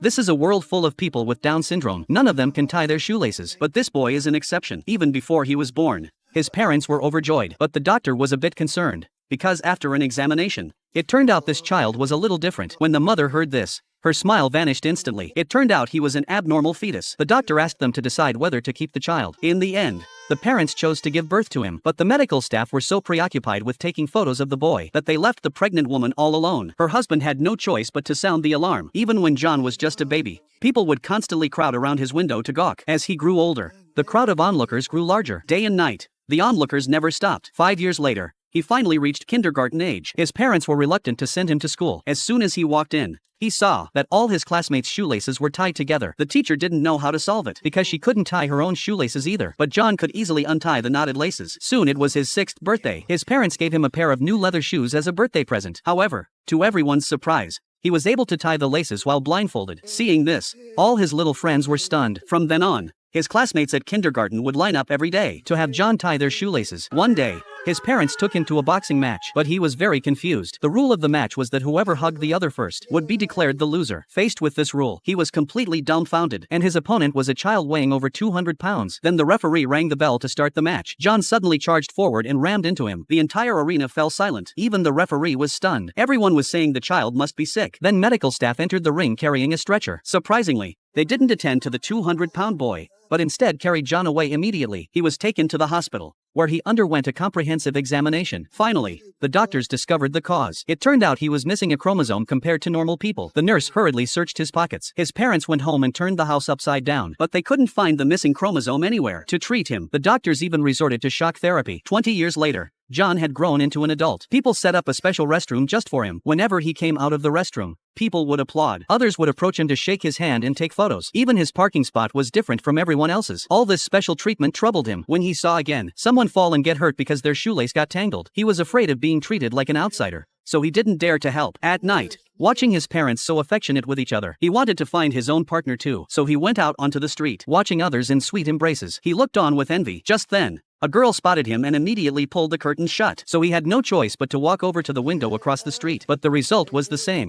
This is a world full of people with Down syndrome. None of them can tie their shoelaces. But this boy is an exception. Even before he was born, his parents were overjoyed. But the doctor was a bit concerned, because after an examination, it turned out this child was a little different. When the mother heard this, her smile vanished instantly. It turned out he was an abnormal fetus. The doctor asked them to decide whether to keep the child. In the end, the parents chose to give birth to him, but the medical staff were so preoccupied with taking photos of the boy that they left the pregnant woman all alone. Her husband had no choice but to sound the alarm. Even when John was just a baby, people would constantly crowd around his window to gawk. As he grew older, the crowd of onlookers grew larger. Day and night, the onlookers never stopped. 5 years later, he finally reached kindergarten age. His parents were reluctant to send him to school. As soon as he walked in, he saw that all his classmates' shoelaces were tied together. The teacher didn't know how to solve it, because she couldn't tie her own shoelaces either. But John could easily untie the knotted laces. Soon it was his 6th birthday. His parents gave him a pair of new leather shoes as a birthday present. However, to everyone's surprise, he was able to tie the laces while blindfolded. Seeing this, all his little friends were stunned. From then on, his classmates at kindergarten would line up every day to have John tie their shoelaces. One day, his parents took him to a boxing match, but he was very confused. The rule of the match was that whoever hugged the other first would be declared the loser. Faced with this rule, he was completely dumbfounded, and his opponent was a child weighing over 200 pounds. Then the referee rang the bell to start the match. John suddenly charged forward and rammed into him. The entire arena fell silent. Even the referee was stunned. Everyone was saying the child must be sick. Then medical staff entered the ring carrying a stretcher. Surprisingly, they didn't attend to the 200-pound boy, but instead carried John away immediately. He was taken to the hospital, where he underwent a comprehensive examination. Finally, the doctors discovered the cause. It turned out he was missing a chromosome compared to normal people. The nurse hurriedly searched his pockets. His parents went home and turned the house upside down, but they couldn't find the missing chromosome anywhere. To treat him, the doctors even resorted to shock therapy. 20 years later, John had grown into an adult. People set up a special restroom just for him. Whenever he came out of the restroom, people would applaud. Others would approach him to shake his hand and take photos. Even his parking spot was different from everyone else's. All this special treatment troubled him. When he saw again someone fall and get hurt because their shoelace got tangled, he was afraid of being treated like an outsider, so he didn't dare to help. At night, watching his parents so affectionate with each other, he wanted to find his own partner too, so he went out onto the street, watching others in sweet embraces. He looked on with envy. Just then, a girl spotted him and immediately pulled the curtain shut, so he had no choice but to walk over to the window across the street. But the result was the same.